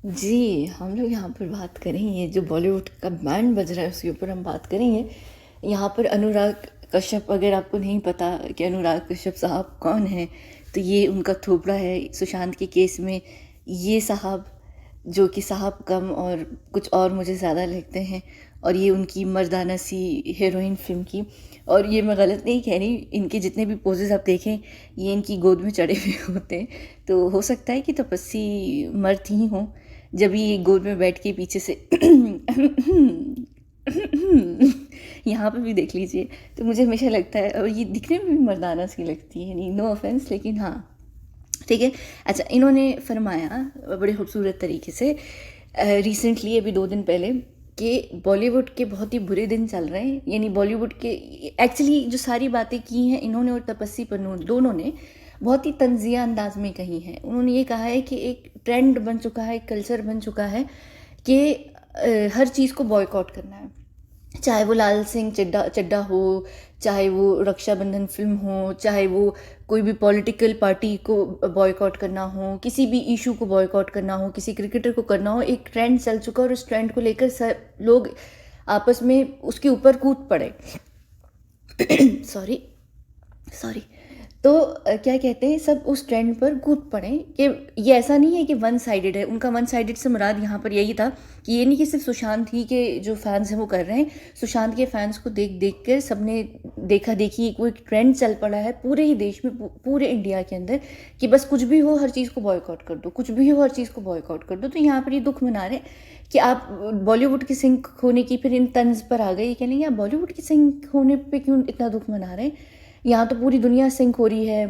जी, हम लोग यहाँ पर बात करेंगे, जो बॉलीवुड का बैंड बज रहा है उसके ऊपर हम बात करेंगे। यहाँ पर अनुराग कश्यप, अगर आपको नहीं पता कि अनुराग कश्यप साहब कौन हैं, तो ये उनका थोपड़ा है सुशांत के केस में। ये साहब, जो कि साहब कम और कुछ और मुझे ज़्यादा लगते हैं, और ये उनकी मर्दाना सी हीरोइन फ़िल्म की। और ये मैं गलत नहीं कह रही, इनके जितने भी पोजेज़ आप देखें, ये इनकी गोद में चढ़े हुए होते हैं। तो हो सकता है कि तपस्वी मर्द ही हों, जब ये गोद में बैठ के पीछे से यहाँ पे भी देख लीजिए। तो मुझे हमेशा लगता है, और ये दिखने में भी मर्दाना सी लगती है, नहीं नो ऑफेंस, लेकिन हाँ ठीक है। अच्छा, इन्होंने फरमाया बड़े खूबसूरत तरीके से रिसेंटली, अभी 2 दिन पहले, कि बॉलीवुड के बहुत ही बुरे दिन चल रहे हैं। यानी बॉलीवुड के एक्चुअली जो सारी बातें की हैं इन्होंने और तपस्वी पन्नू दोनों ने बहुत ही तंजिया अंदाज में कही हैं। उन्होंने ये कहा है कि एक ट्रेंड बन चुका है, एक कल्चर बन चुका है कि हर चीज़ को बॉयकॉट करना है। चाहे वो लाल सिंह चड्ढा चड्ढा हो, चाहे वो रक्षाबंधन फिल्म हो, चाहे वो कोई भी पॉलिटिकल पार्टी को बॉयकॉट करना हो, किसी भी इशू को बॉयकॉट करना हो, किसी क्रिकेटर को करना हो। एक ट्रेंड चल चुका है और उस ट्रेंड को लेकर सब लोग आपस में उसके ऊपर कूद पड़े। Sorry sorry. तो क्या कहते हैं, सब उस ट्रेंड पर कूद पड़े। कि ये ऐसा नहीं है कि वन साइडेड है। उनका वन साइडेड से मुराद यहाँ पर यही था कि ये नहीं कि सिर्फ सुशांत ही के जो फैंस हैं वो कर रहे हैं। सुशांत के फैंस को देख देख कर सबने देखा देखी, कोई ट्रेंड चल पड़ा है पूरे ही देश में, पूरे इंडिया के अंदर, कि बस कुछ भी हो हर चीज़ को बॉयकॉट कर दो, कुछ भी हो हर चीज़ को बॉयकॉट कर दो। तो यहाँ पर ये दुख मना रहे कि आप बॉलीवुड की सिंक होने की फिर इन तंज पर आ गए, कहने आप बॉलीवुड की सिंक होने पर क्यों इतना दुख मना रहे हैं। यहाँ तो पूरी दुनिया सिंक हो रही है।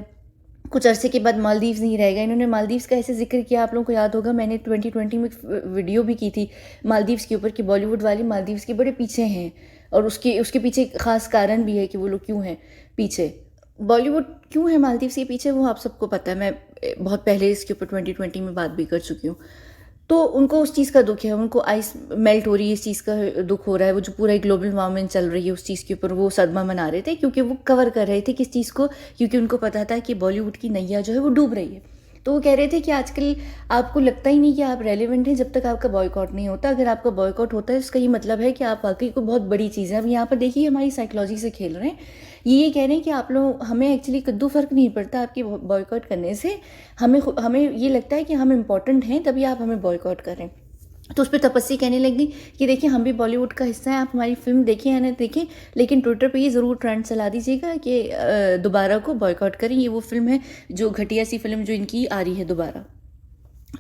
कुछ अरसे के बाद मालदीव्स नहीं रहेगा। इन्होंने मालदीव्स का ऐसे जिक्र किया, आप लोगों को याद होगा, मैंने 2020 में वीडियो भी की थी मालदीव्स के ऊपर, कि बॉलीवुड वाले मालदीव्स के बड़े पीछे हैं। और उसके पीछे एक ख़ास कारण भी है कि वो लोग क्यों हैं पीछे। बॉलीवुड क्यों है मालदीव्स के पीछे वो आप सबको पता है। मैं बहुत पहले इसके ऊपर 2020 में बात भी कर चुकी हूँ। तो उनको उस चीज़ का दुख है, उनको आइस मेल्ट हो रही है, इस चीज़ का दुख हो रहा है। वो जो पूरा एक ग्लोबल वार्मिंग चल रही है उस चीज़ के ऊपर वो सदमा मना रहे थे, क्योंकि वो कवर कर रहे थे किस चीज़ को, क्योंकि उनको पता था कि बॉलीवुड की नैया जो है वो डूब रही है। तो वो कह रहे थे कि आजकल आपको लगता ही नहीं कि आप रेलिवेंट हैं जब तक आपका बॉयकॉट नहीं होता। अगर आपका बॉयकॉट होता है इसका ही मतलब है कि आप वाकई को बहुत बड़ी चीज़ है। अब यहाँ पर देखिए हमारी साइकोलॉजी से खेल रहे हैं। ये कह रहे हैं कि आप लोग, हमें एक्चुअली कद्दू फ़र्क नहीं पड़ता आपके बॉयकॉट करने से। हमें ये लगता है कि हम इम्पॉर्टेंट हैं तभी आप हमें बॉयकॉट करें। तो उस पर तपस्वी कहने लगी कि देखिए हम भी बॉलीवुड का हिस्सा हैं, आप हमारी फिल्म देखें या ना देखें, लेकिन ट्विटर पे ये ज़रूर ट्रेंड चला दीजिएगा कि दोबारा को बॉयकॉट करें। ये वो फिल्म है जो घटिया सी फिल्म जो इनकी आ रही है दोबारा।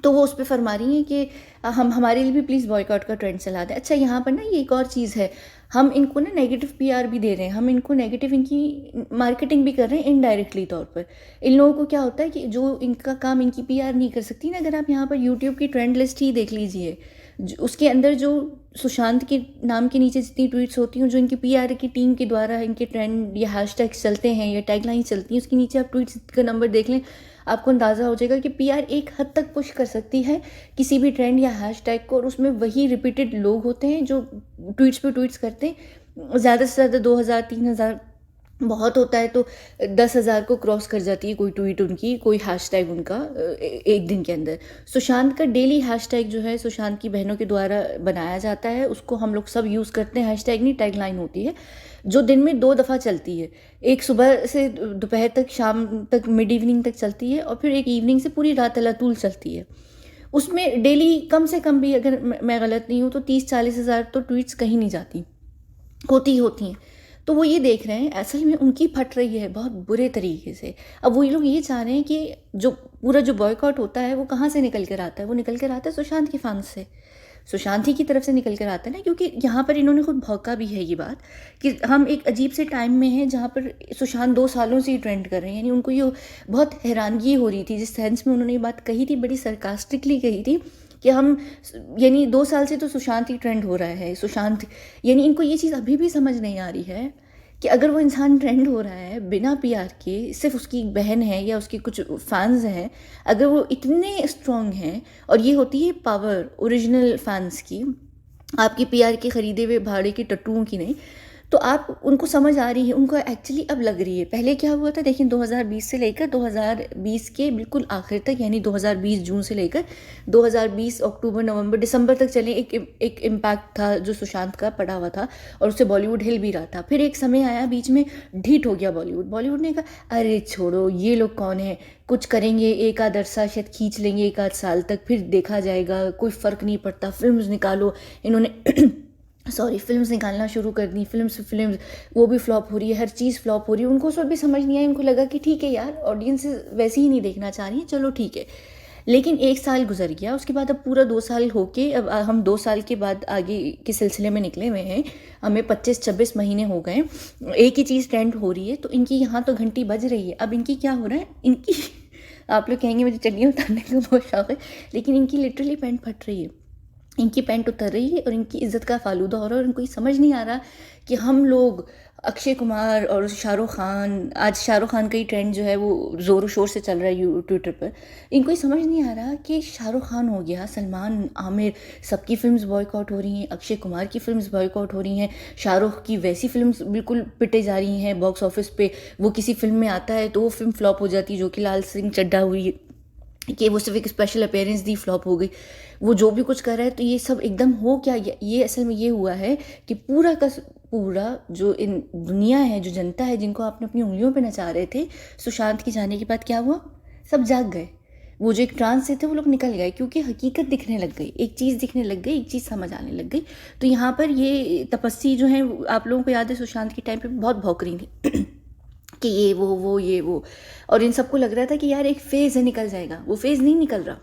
तो वो उस पे फरमा रही हैं कि हम हमारे लिए भी प्लीज़ बॉयकॉट का ट्रेंड चला दें। अच्छा, यहाँ पर ना ये एक और चीज़ है, हम इनको ना नेगेटिव पीआर भी दे रहे हैं, हम इनको नेगेटिव इनकी मार्केटिंग भी कर रहे हैं इनडायरेक्टली तौर पर। इन लोगों को क्या होता है कि जो इनका काम इनकी पीआर नहीं कर सकती ना, अगर आप यहाँ पर यूट्यूब की ट्रेंड लिस्ट ही देख लीजिए, उसके अंदर जो सुशांत के नाम के नीचे जितनी ट्वीट्स होती हैं, जो इनकी पीआर की टीम के द्वारा इनके ट्रेंड या हैशटैग्स चलते हैं या टैगलाइन चलती हैं, उसके नीचे आप ट्वीट्स का नंबर देख लें, आपको अंदाज़ा हो जाएगा कि पीआर एक हद तक पुश कर सकती है किसी भी ट्रेंड या हैशटैग को, और उसमें वही रिपीटेड लोग होते हैं जो ट्वीट्स पे ट्वीट्स करते हैं। ज़्यादा से ज़्यादा 2000 3000 बहुत होता है तो 10,000 को क्रॉस कर जाती है कोई ट्वीट उनकी, कोई हैशटैग उनका एक दिन के अंदर। सुशांत का डेली हैशटैग जो है सुशांत की बहनों के द्वारा बनाया जाता है, उसको हम लोग सब यूज़ करते हैं। हैशटैग नहीं, टैगलाइन होती है जो दिन में 2 दफ़ा चलती है। एक सुबह से दोपहर तक, शाम तक, मिड इवनिंग तक चलती है, और फिर एक इवनिंग से पूरी रात अलातूल चलती है। उसमें डेली कम से कम भी, अगर मैं गलत नहीं हूँ तो 30-40 हज़ार तो ट्वीट्स कहीं नहीं जाती, होती ही होती हैं। तो वो ये देख रहे हैं असल में उनकी फट रही है बहुत बुरे तरीके से। अब वो लोग ये चाह रहे हैं कि जो पूरा जो बॉयकॉट होता है वो कहाँ से निकल कर आता है, वो निकल कर आता है सुशांत के फैंस से, सुशांत ही की तरफ से निकल कर आता है ना। क्योंकि यहाँ पर इन्होंने खुद भौंका भी है ये बात कि हम एक अजीब से टाइम में हैं जहाँ पर सुशांत 2 सालों से ही ट्रेंड कर रहे हैं। यानी उनको ये बहुत हैरानगी हो रही थी, जिस सेंस में उन्होंने ये बात कही थी, बड़ी सरकास्टिकली कही थी कि हम, यानी 2 साल से तो सुशांत ही ट्रेंड हो रहा है, सुशांत। यानी इनको ये चीज़ अभी भी समझ नहीं आ रही है कि अगर वो इंसान ट्रेंड हो रहा है बिना पीआर के, सिर्फ उसकी बहन है या उसके कुछ फैंस हैं, अगर वो इतने स्ट्रॉन्ग हैं, और ये होती है पावर ओरिजिनल फैंस की, आपकी पीआर के ख़रीदे हुए भाड़े के टट्टुओं की नहीं, तो आप उनको समझ आ रही है, उनको एक्चुअली अब लग रही है। पहले क्या हुआ था देखिए, 2020 से लेकर 2020 के बिल्कुल आखिर तक, यानी 2020 जून से लेकर 2020 अक्टूबर नवंबर दिसंबर तक चले एक इम्पैक्ट था जो सुशांत का पड़ा हुआ था, और उससे बॉलीवुड हिल भी रहा था। फिर एक समय आया बीच में, ढीठ हो गया बॉलीवुड ने कहा अरे छोड़ो ये लोग कौन है, कुछ करेंगे एक आध अरसा शायद खींच लेंगे, एक आध साल तक, फिर देखा जाएगा, कोई फ़र्क नहीं पड़ता, फिल्म्स निकालो। इन्होंने सॉरी फिल्म्स निकालना शुरू कर दी, फिल्म्स वो भी फ्लॉप हो रही है, हर चीज़ फ्लॉप हो रही है। उनको उस वक्त भी समझ नहीं आया, उनको लगा कि ठीक है यार ऑडियंस वैसे ही नहीं देखना चाह रही है, चलो ठीक है। लेकिन एक साल गुजर गया, उसके बाद अब पूरा 2 साल होके अब हम 2 साल के बाद आगे के सिलसिले में निकले हुए हैं। हमें 25-26 महीने हो गए, एक ही चीज़ ट्रेंड हो रही है, तो इनकी यहाँ तो घंटी बज रही है। अब इनकी क्या हो रहा है, इनकी आप लोग कहेंगे मुझे चड्डियाँ उतारने का बहुत शौक है, लेकिन इनकी लिटरली पैंट फट रही है, इनकी पैंट उतर रही है और इनकी इज़्ज़त का फालूदा हो रहा है। और इनको ये समझ नहीं आ रहा कि हम लोग अक्षय कुमार और शाहरुख खान, आज शाहरुख खान का ही ट्रेंड जो है वो ज़ोरों शोर से चल रहा है ट्विटर पर। इनको ये समझ नहीं आ रहा कि शाहरुख खान हो गया, सलमान, आमिर, सबकी फिल्म्स बॉयकॉट हो रही हैं, अक्षय कुमार की फिल्म्स बॉयकॉट हो रही हैं, शाहरुख की वैसी फिल्म्स बिल्कुल पिटे जा रही हैं बॉक्स ऑफिस पे। वो किसी फिल्म में आता है तो वो फिल्म फ्लॉप हो जाती है, जो कि लाल सिंह चड्ढा हुई कि वो सिर्फ एक स्पेशल अपीयरेंस दी, फ्लॉप हो गई। वो जो भी कुछ कर रहा है, तो ये सब एकदम हो क्या, ये असल में ये हुआ है कि पूरा का पूरा जो इन दुनिया है, जो जनता है, जिनको आपने अपनी उंगलियों पे नचा रहे थे, सुशांत के जाने के बाद क्या हुआ, सब जाग गए। वो जो एक ट्रांस से थे वो लोग निकल गए, क्योंकि हकीकत दिखने लग गई, एक चीज़ दिखने लग गई, एक चीज़ समझ आने लग गई। तो यहाँ पर ये तपस्वी जो है, आप लोगों को याद है सुशांत के टाइम पे बहुत भौंक रही थी कि ये वो, और इन सबको लग रहा था कि यार एक फेज़ है, निकल जाएगा। वो फेज़ नहीं निकल रहा।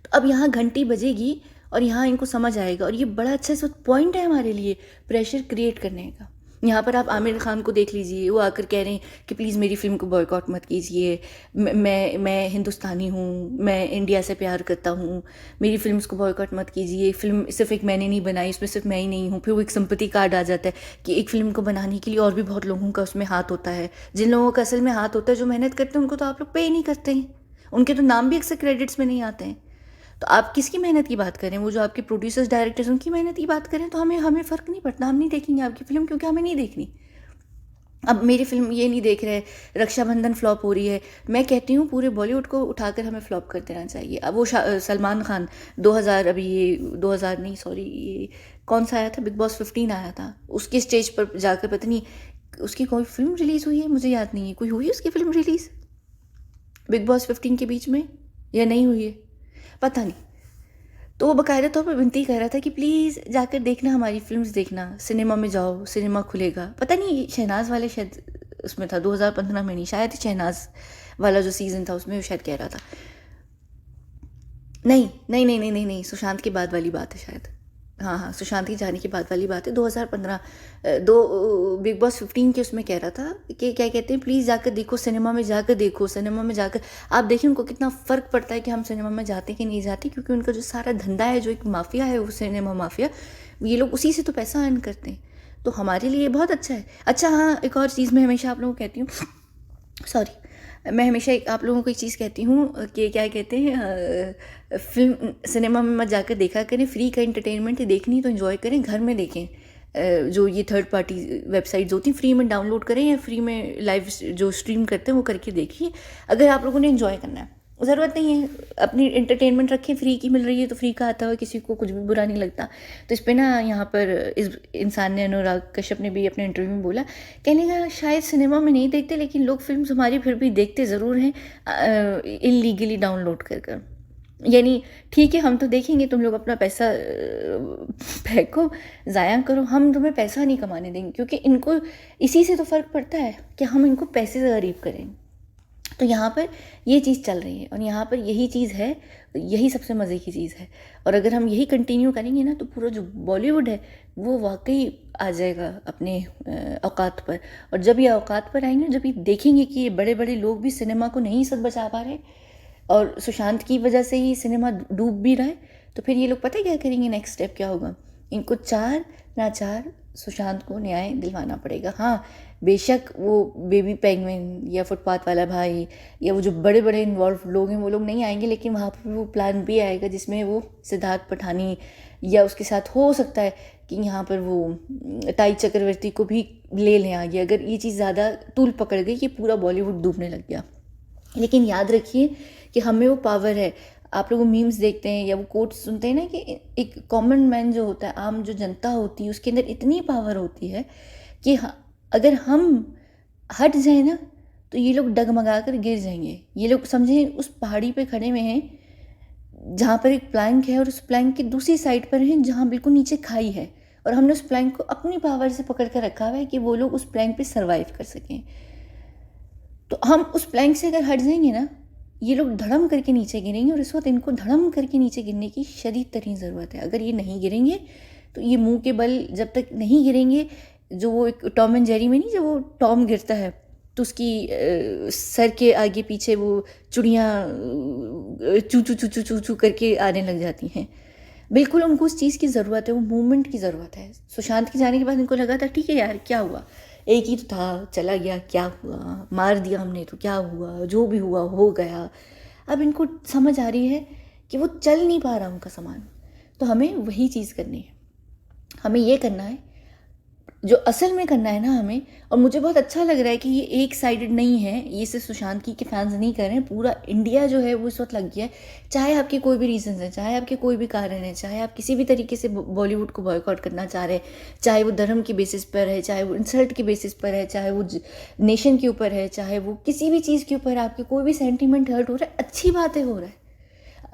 तो अब यहाँ घंटी बजेगी और यहाँ इनको समझ आएगा, और ये बड़ा अच्छा सा पॉइंट है हमारे लिए प्रेशर क्रिएट करने का। यहाँ पर आप आमिर खान को देख लीजिए, वो आकर कह रहे हैं कि प्लीज़ मेरी फ़िल्म को बॉयकॉट मत कीजिए, मैं हिंदुस्तानी हूँ, मैं इंडिया से प्यार करता हूँ, मेरी फिल्म्स को बॉयकॉट मत कीजिए, फिल्म सिर्फ एक मैंने नहीं बनाई, उसमें सिर्फ मैं ही नहीं हूँ। फिर वो एक सिंपैथी कार्ड आ जाता है कि एक फ़िल्म को बनाने के लिए और भी बहुत लोगों का उसमें हाथ होता है। जिन लोगों का असल में हाथ होता है, जो मेहनत करते हैं, उनको तो आप लोग पे ही नहीं करते हैं, उनके तो नाम भी अक्सर क्रेडिट्स में नहीं आते हैं। तो आप किसकी मेहनत की बात करें, वो जो आपके प्रोड्यूसर्स डायरेक्टर्स उनकी मेहनत की बात करें, तो हमें फ़र्क नहीं पड़ता, हम नहीं देखेंगे आपकी फ़िल्म, क्योंकि हमें नहीं देखनी। अब मेरी फ़िल्म ये नहीं देख रहे, रक्षाबंधन फ्लॉप हो रही है, मैं कहती हूँ पूरे बॉलीवुड को उठाकर हमें फ्लॉप कर देना चाहिए। अब वो सलमान खान 2000, अभी ये 2000 नहीं सॉरी, ये कौन सा आया था, बिग बॉस 15 आया था, उसके स्टेज पर जाकर पता नहीं उसकी कोई फिल्म रिलीज़ हुई है, मुझे याद नहीं है, कोई हुई है उसकी फ़िल्म रिलीज़ बिग बॉस 15 के बीच में, या नहीं हुई है, पता नहीं। तो वो बाकायदा तौर पर विनती कर रहा था कि प्लीज़ जाकर देखना, हमारी फिल्म्स देखना, सिनेमा में जाओ, सिनेमा खुलेगा। पता नहीं शहनाज वाले शायद उसमें था, 2015 में नहीं, शायद शहनाज वाला जो सीज़न था उसमें वो शायद कह रहा था। नहीं नहीं नहीं नहीं नहीं नहीं, सुशांत के बाद वाली बात है शायद। हाँ हाँ, सुशांत के जाने के बाद वाली बात है, 2015, बिग बॉस 15 के उसमें कह रहा था कि क्या कहते हैं, प्लीज़ जाकर देखो, सिनेमा में जाकर देखो, सिनेमा में जाकर आप देखिए। उनको कितना फ़र्क पड़ता है कि हम सिनेमा में जाते कि नहीं जाते, क्योंकि उनका जो सारा धंधा है, जो एक माफिया है वो सिनेमा माफिया, ये लोग उसी से तो पैसा अर्न करते हैं। तो हमारे लिए बहुत अच्छा है। अच्छा हाँ, एक और चीज़ मैं हमेशा आप लोगों को कहती हूँ, सॉरी, मैं हमेशा आप लोगों को एक चीज़ कहती हूँ कि क्या कहते हैं, फिल्म सिनेमा में मत जाकर देखा करें, फ्री का एंटरटेनमेंट देखनी तो एंजॉय करें, घर में देखें। जो ये थर्ड पार्टी वेबसाइट्स होती हैं, फ्री में डाउनलोड करें या फ्री में लाइव जो स्ट्रीम करते हैं वो करके देखिए, अगर आप लोगों ने एंजॉय करना है। ज़रूरत नहीं है अपनी एंटरटेनमेंट रखें, फ्री की मिल रही है तो फ्री का आता हुआ किसी को कुछ भी बुरा नहीं लगता। तो इस पे ना यहाँ पर इस इंसान ने, अनुराग कश्यप ने भी अपने इंटरव्यू में बोला, कहने का शायद सिनेमा में नहीं देखते, लेकिन लोग फिल्म हमारी फिर भी देखते ज़रूर हैं, इलीगली डाउनलोड कर कर। यानी ठीक है, हम तो देखेंगे, तुम लोग अपना पैसा फेंको, ज़ाया करो, हम तुम्हें पैसा नहीं कमाने देंगे, क्योंकि इनको इसी से तो फ़र्क पड़ता है कि हम इनको पैसे से गरीब करें। तो यहाँ पर ये चीज़ चल रही है, और यहाँ पर यही चीज़ है, यही सबसे मज़े की चीज़ है। और अगर हम यही कंटिन्यू करेंगे ना, तो पूरा जो बॉलीवुड है वो वाकई आ जाएगा अपने औकात पर। और जब ये औकात पर आएंगे, जब ये देखेंगे कि ये बड़े बड़े लोग भी सिनेमा को नहीं सब बचा पा रहे, और सुशांत की वजह से ही सिनेमा डूब भी रहा है, तो फिर ये लोग पता है क्या करेंगे, नेक्स्ट स्टेप क्या होगा, इनको चार ना चार सुशांत को न्याय दिलवाना पड़ेगा। हाँ, बेशक वो बेबी पेंगुइन या फुटपाथ वाला भाई या वो जो बड़े बड़े इन्वॉल्व लोग हैं वो लोग नहीं आएंगे, लेकिन वहाँ पर वो प्लान भी आएगा जिसमें वो सिद्धार्थ पठानी या उसके साथ हो सकता है कि यहाँ पर वो ताई चक्रवर्ती को भी ले लें आगे, अगर ये चीज़ ज़्यादा तूल पकड़ गई कि पूरा बॉलीवुड डूबने लग गया। लेकिन याद रखिए कि हमें वो पावर है। आप लोग मीम्स देखते हैं या वो कोट्स सुनते हैं ना कि एक कॉमन मैन जो होता है, आम जो जनता होती है, उसके अंदर इतनी पावर होती है कि अगर हम हट जाए ना तो ये लोग डगमगा कर गिर जाएंगे। ये लोग समझें उस पहाड़ी पे खड़े हुए हैं जहाँ पर एक प्लैंक है और उस प्लैंक की दूसरी साइड पर हैं जहाँ बिल्कुल नीचे खाई है, और हमने उस प्लैंक को अपनी पावर से पकड़ कर रखा हुआ है कि वो लोग उस प्लैंक पे सर्वाइव कर सकें। तो हम उस प्लैंक से अगर हट जाएंगे ना, ये लोग धड़म करके नीचे गिरेंगे, और इस वक्त इनको धड़म करके नीचे गिरने की शदीद तरीन ज़रूरत है। अगर ये नहीं गिरेंगे तो ये मुंह के बल जब तक नहीं गिरेंगे, जो वो एक टॉम एंड जेरी में नहीं, जब वो टॉम गिरता है तो उसकी सर के आगे पीछे वो चुड़ियाँ चू चू चू चू चू चू करके आने लग जाती हैं। बिल्कुल उनको उस चीज़ की ज़रूरत है, वो मूवमेंट की ज़रूरत है। सुशांत के जाने के बाद इनको लगा था ठीक है यार, क्या हुआ, एक ही तो था, चला गया, क्या हुआ, मार दिया हमने तो क्या हुआ, जो भी हुआ हो गया। अब इनको समझ आ रही है कि वो चल नहीं पा रहा उनका सामान। तो हमें वही चीज़ करनी है, हमें ये करना है जो असल में करना है ना हमें। और मुझे बहुत अच्छा लग रहा है कि ये एक साइडेड नहीं है, ये सिर्फ सुशांत की के फैंस नहीं कर रहे हैं, पूरा इंडिया जो है वो इस वक्त लग गया है। चाहे आपके कोई भी रीजंस हैं, चाहे आपके कोई भी कारण है, चाहे आप किसी भी तरीके से बॉलीवुड को बॉयकॉट करना चाह रहे हैं, चाहे वो धर्म के बेसिस पर है, चाहे वो इंसल्ट के बेसिस पर है, चाहे वो नेशन के ऊपर है, चाहे वो किसी भी चीज़ के ऊपर आपके कोई भी सेंटिमेंट हर्ट हो रहा है, अच्छी बातें हो रहा है,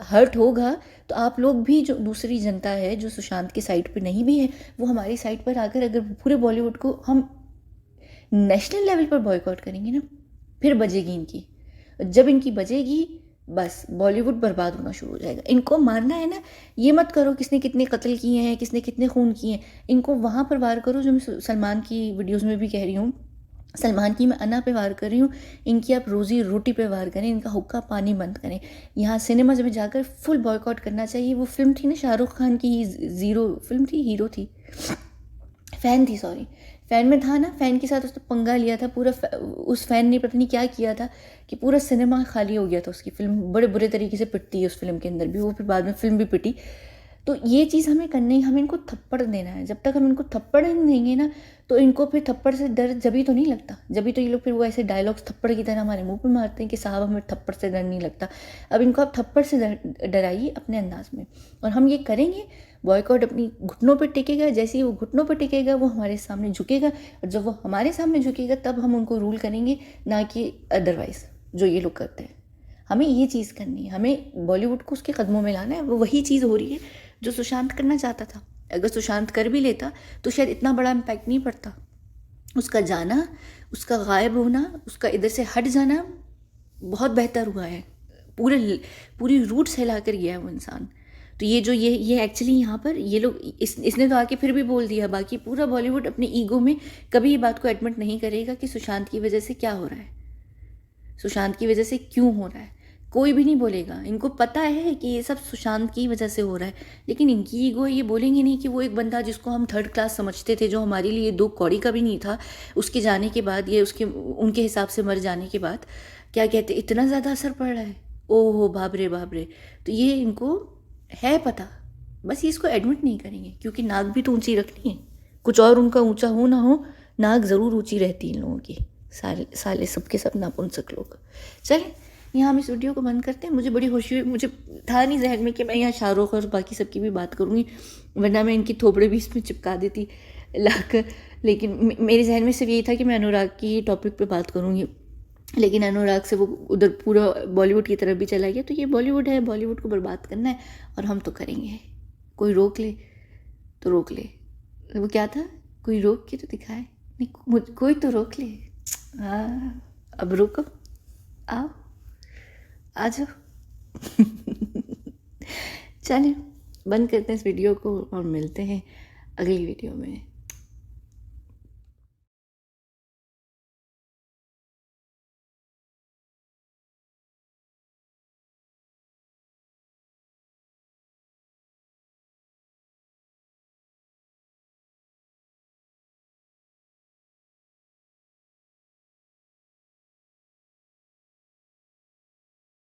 हर्ट होगा तो आप लोग भी, जो दूसरी जनता है जो सुशांत की साइड पे नहीं भी है, वो हमारी साइड पर आकर अगर पूरे बॉलीवुड को हम नेशनल लेवल पर बॉयकॉट करेंगे ना, फिर बजेगी इनकी। जब इनकी बजेगी बस बॉलीवुड बर्बाद होना शुरू हो जाएगा। इनको मारना है ना, ये मत करो किसने कितने कत्ल किए हैं, किसने कितने खून किए हैं, इनको वहाँ पर वार करो जो मैं सलमान की वीडियोज़ में भी कह रही हूँ। सलमान की मैं अना पे वार कर रही हूँ, इनकी आप रोज़ी रोटी पे वार करें, इनका हुक्का पानी बंद करें। यहाँ सिनेमाज में जाकर फुल बॉयकॉट करना चाहिए। वो फिल्म थी ना शाहरुख खान की, ज़ीरो फिल्म थी, हीरो थी, फ़ैन थी, सॉरी, फ़ैन में था ना, फ़ैन के साथ उसने पंगा लिया था पूरा। उस फ़ैन ने पता नहीं क्या किया था कि पूरा सिनेमा खाली हो गया था। उसकी फ़िल्म बड़े बुरे तरीके से पिटती है उस फिल्म के अंदर भी, वो फिर बाद में फ़िल्म भी पिटी। तो ये चीज़ हमें करनी है, हमें इनको थप्पड़ देना है। जब तक हम इनको थप्पड़ नहीं देंगे ना, तो इनको फिर थप्पड़ से डर जभी तो नहीं लगता, जभी तो ये लोग फिर वो ऐसे डायलॉग्स थप्पड़ की तरह हमारे मुंह पे मारते हैं कि साहब हमें थप्पड़ से डर नहीं लगता। अब इनको आप थप्पड़ से डराइए अपने अंदाज में, और हम ये करेंगे, बॉयकॉट अपनी घुटनों पर टिकेगा। जैसे ही वो घुटनों पर टिकेगा वो हमारे सामने झुकेगा, और जब वो हमारे सामने झुकेगा तब हम उनको रूल करेंगे, ना कि अदरवाइज़ जो ये लोग करते हैं। हमें ये चीज़ करनी है, हमें बॉलीवुड को उसके कदमों में लाना है। वो वही चीज़ हो रही है जो सुशांत करना चाहता था। अगर सुशांत कर भी लेता तो शायद इतना बड़ा इम्पैक्ट नहीं पड़ता। उसका जाना, उसका गायब होना, उसका इधर से हट जाना बहुत बेहतर हुआ है। पूरी रूट्स हिला कर गया है वो इंसान। तो ये जो ये एक्चुअली यहाँ पर ये लोग इसने तो आके फिर भी बोल दिया। बाकी पूरा बॉलीवुड अपने ईगो में कभी ये बात को एडमिट नहीं करेगा कि सुशांत की वजह से क्या हो रहा है, सुशांत की वजह से क्यों हो रहा है, कोई भी नहीं बोलेगा। इनको पता है कि ये सब सुशांत की वजह से हो रहा है, लेकिन इनकी ईगो ये बोलेंगे नहीं कि वो एक बंदा जिसको हम थर्ड क्लास समझते थे, जो हमारे लिए दो कौड़ी का भी नहीं था, उसके जाने के बाद, ये उसके उनके हिसाब से मर जाने के बाद क्या कहते इतना ज़्यादा असर पड़ रहा है, ओहो बाप रे बाप रे। तो ये इनको है पता, बस ये इसको एडमिट नहीं करेंगे, क्योंकि नाक भी तो ऊँची रखनी है। कुछ और उनका ऊँचा हो ना हो, नाक ज़रूर ऊँची रहती है इन लोगों की। साले सबके सब नापुंसक लोग। चलें यहाँ हम इस वीडियो को बंद करते हैं। मुझे बड़ी खुशी हुई, मुझे था नहीं जहन में कि मैं यहाँ शाहरुख और बाकी सबकी भी बात करूँगी, वरना मैं इनकी थोपड़े भी इसमें चिपका देती लाकर। लेकिन मेरे जहन में सिर्फ यही था कि मैं अनुराग की टॉपिक पे बात करूँगी, लेकिन अनुराग से वो उधर पूरा बॉलीवुड की तरफ भी चला गया। तो ये बॉलीवुड है, बॉलीवुड को बर्बाद करना है और हम तो करेंगे। कोई रोक ले तो रोक ले, वो क्या था, कोई रोक के तो दिखाए, नहीं कोई तो रोक ले। हाँ अब रुको, आओ आ जाओ। चलें बंद करते हैं इस वीडियो को और मिलते हैं अगली वीडियो में।